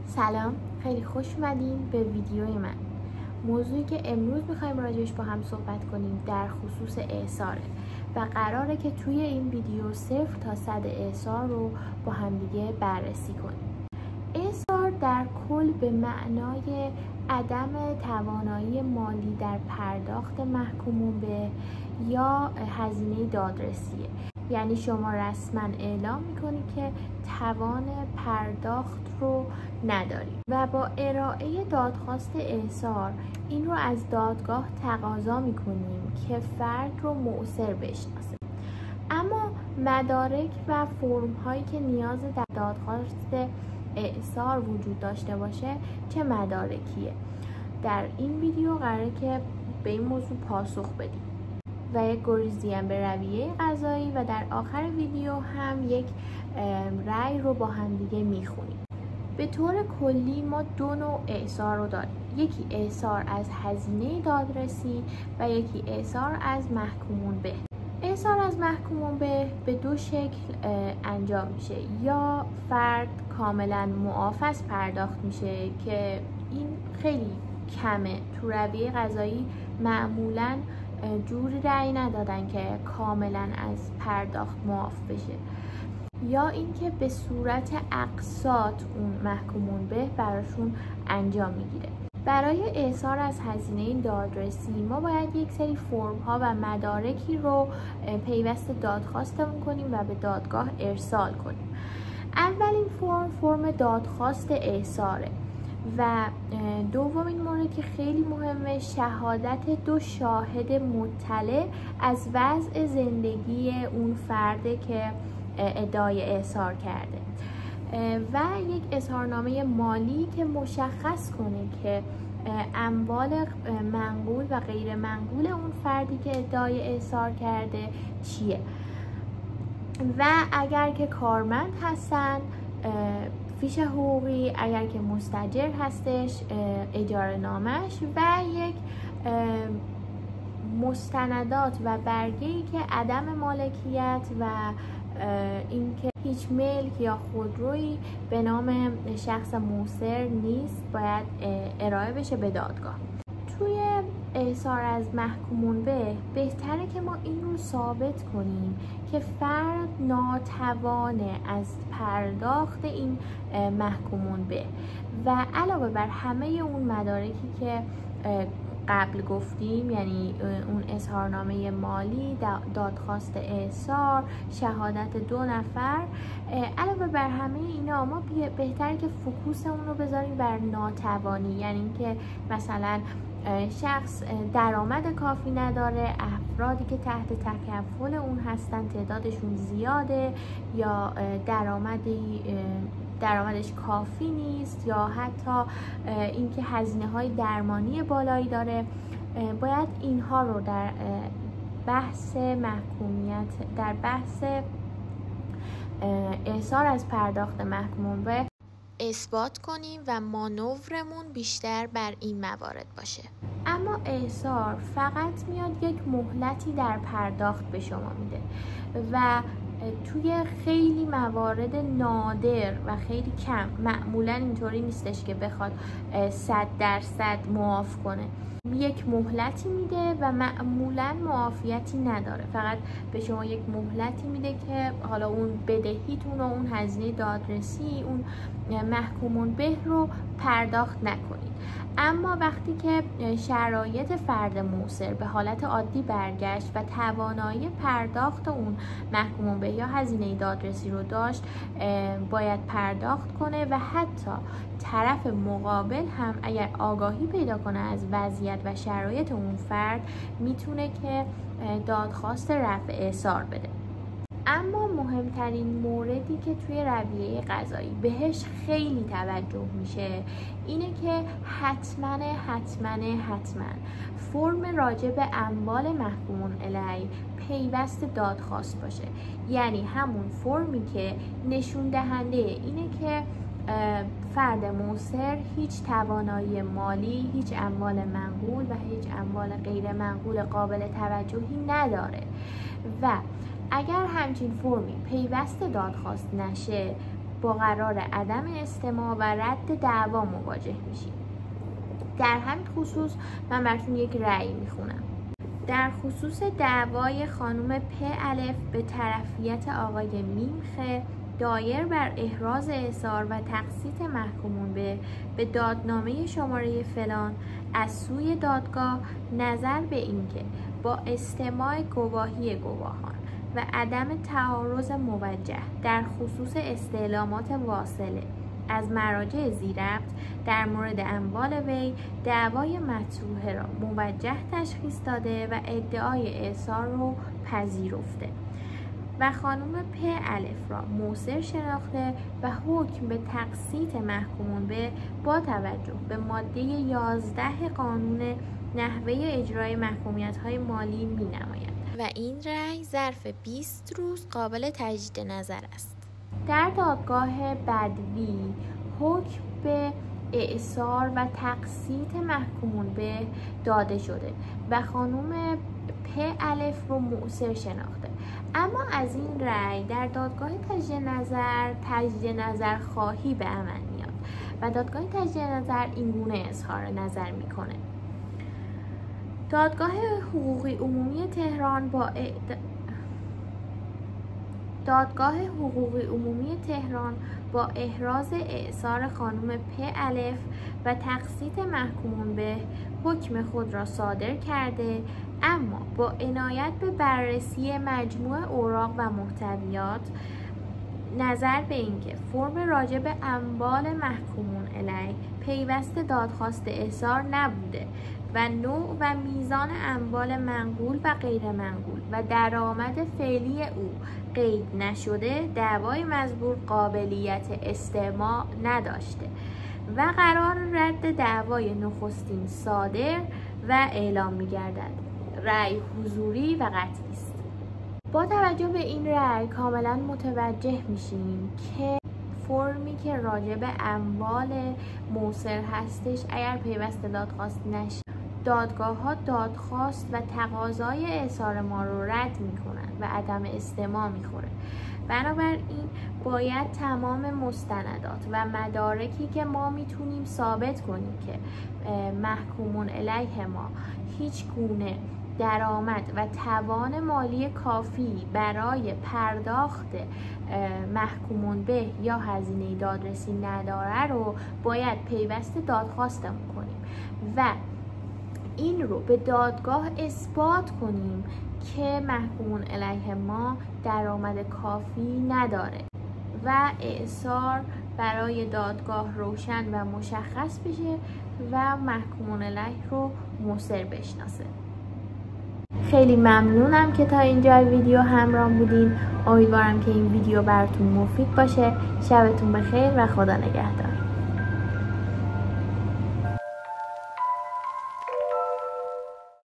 سلام، خیلی خوش اومدین به ویدیوی من. موضوعی که امروز میخوایم راجعش با هم صحبت کنیم در خصوص اعصاره و قراره که توی این ویدیو 0 تا 100 اعصار رو با هم دیگه بررسی کنیم. اعصار در کل به معنای عدم توانایی مالی در پرداخت محکوم به یا هزینه دادرسیه. یعنی شما رسما اعلام میکنید که توان پرداخت رو ندارید و با ارائه دادخواست اعصار این رو از دادگاه تقاضا میکنیم که فرد رو مؤثر بشناسه. اما مدارک و فرم هایی که نیاز در دادخواست اعصار وجود داشته باشه چه مدارکیه؟ در این ویدیو قراره که به این موضوع پاسخ بدیم و یک گریزی هم به رویه قضایی و در آخر ویدیو هم یک رأی رو با هم دیگه میخونیم. به طور کلی ما دو نوع اعصار رو داریم، یکی اعصار از هزینه دادرسی و یکی اعصار از محکومون به. اعصار از محکومون به دو شکل انجام میشه، یا فرد کاملا معاف از پرداخت میشه که این خیلی کمه، تو رویه قضایی معمولاً جوری رأی ندادن که کاملا از پرداخت معاف بشه، یا اینکه به صورت اقساط اون محکومون به براشون انجام میگیره. برای اعصار از هزینه دادرسی ما باید یک سری فرم ها و مدارکی رو پیوست دادخواستمون کنیم و به دادگاه ارسال کنیم. اولین فرم دادخواست اعصاره و دومین مورد که خیلی مهمه شهادت دو شاهد مطلع از وضع زندگی اون فرده که ادعای اعصار کرده و یک اظهارنامه مالی که مشخص کنه که اموال منقول و غیر منقول اون فردی که ادعای اعصار کرده چیه و اگر که کارمند هستن فیش حقوقی، اگر که مستاجر هستش اجاره نامش و یک مستندات و برگه‌ای که عدم مالکیت و اینکه هیچ ملک یا خودرویی به نام شخص موثر نیست باید ارائه بشه به دادگاه. توی اعصار از محکومون به بهتره که ما این رو ثابت کنیم که فرد ناتوانه از پرداخت این محکومون به و علاوه بر همه اون مدارکی که قبل گفتیم، یعنی اون اظهارنامه مالی، دادخواست اعصار، شهادت دو نفر، علاوه بر همه اینا ما بهتره که فوکوسمون رو بذاریم بر ناتوانی، یعنی اینکه مثلا شخص درآمد کافی نداره، افرادی که تحت تکفل اون هستن تعدادشون زیاده یا درآمدش کافی نیست یا حتی اینکه هزینه‌های درمانی بالایی داره. باید اینها رو در بحث محکومیت، در بحث اعصار از پرداخت محکومون به اثبات کنیم و مانورمون بیشتر بر این موارد باشه. اما اعصار فقط میاد یک مهلتی در پرداخت به شما میده و توی خیلی موارد نادر و خیلی کم، معمولا اینطوری نیستش که بخواد 100% معاف کنه، یک مهلتی میده و معمولا معافیتی نداره، فقط به شما یک مهلتی میده که حالا اون بدهیتون و اون هزینه دادرسی، اون محکومون به رو پرداخت نکنید. اما وقتی که شرایط فرد موثر به حالت عادی برگشت و توانایی پرداخت اون محکومون به یا هزینه دادرسی رو داشت، باید پرداخت کنه و حتی طرف مقابل هم اگر آگاهی پیدا کنه از وضعیت و شرایط اون فرد میتونه که دادخواست رفع اعصار بده. اما مهمترین موردی که توی رویه قضایی بهش خیلی توجه میشه اینه که حتما فرم راجع به اموال محکومون علیه پیوست دادخواست باشه، یعنی همون فرمی که نشون دهنده اینه که فرد موثر هیچ توانایی مالی، هیچ اموال منقول و هیچ اموال غیر منقول قابل توجهی نداره و اگر همچین فرمی پیوست دادخواست نشه با قرار عدم استماع و رد دعوا مواجه میشیم. در همین خصوص من براتون یک رأی میخونم. در خصوص دعوای خانم پ الف به طرفیت آقای میم خ دایر بر احراز اعصار و تقسیط محکومون به دادنامه شماره فلان از سوی دادگاه، نظر به اینکه با استماع گواهی گواهان و عدم تعارض موجه در خصوص استعلامات واصله از مراجع ذی‌ربط در مورد اموال وی دعوای مطروحه را موجه تشخیص داده و ادعای اعصار را پذیرفته و خانم پ الف را موثر شناخته و حکم به تقسیط محکومون به با توجه به ماده 11 قانون نحوه اجرای محکومیت‌های مالی می‌نماید و این رأی ظرف 20 روز قابل تجدید نظر است. در دادگاه بدوی حکم به اعصار و تقسیط محکومون به داده شده و خانم پ الف رو مؤثر شناخته، اما از این رأی در دادگاه تجدید نظر خواهی به عمل میاد و دادگاه تجدید نظر این گونه اظهار نظر میکنه: دادگاه حقوقی عمومی تهران با احراز اعصار خانم پ الف و تقسیط محکومون به حکم خود را صادر کرده، اما با عنایت به بررسی مجموع اوراق و محتویات نظر به اینکه فرم راجع به اموال محکومون علیه پیوست دادخواست احضار نبوده و نوع و میزان اموال منقول و غیر منقول و درآمد فعلی او قید نشده، دعوای مزبور قابلیت استماع نداشته و قرار رد دعوای نخستین صادر و اعلام می‌گردد. رأی حضوری و قطعی است. با توجه به این رأی کاملا متوجه میشیم که فرمی که راجع به اموال موثر هستش اگر پیوست دادخواست نشه، دادگاه‌ها دادخواست و تقاضای احضار ما رو رد میکنن و عدم استماع میخوره. بنابراین باید تمام مستندات و مدارکی که ما میتونیم ثابت کنیم که محکومون علیه ما هیچ گونه درآمد و توان مالی کافی برای پرداخت محکومون به یا هزینه دادرسی نداره رو باید پیوست دادخواستمون کنیم و این رو به دادگاه اثبات کنیم که محکومون علیه ما درآمد کافی نداره و اعصار برای دادگاه روشن و مشخص بشه و محکومون علیه رو مصر بشناسه. خیلی ممنونم که تا اینجا ویدیو همراه بودین. امیدوارم که این ویدیو براتون مفید باشه. شبتون بخیر و خدا نگهدار.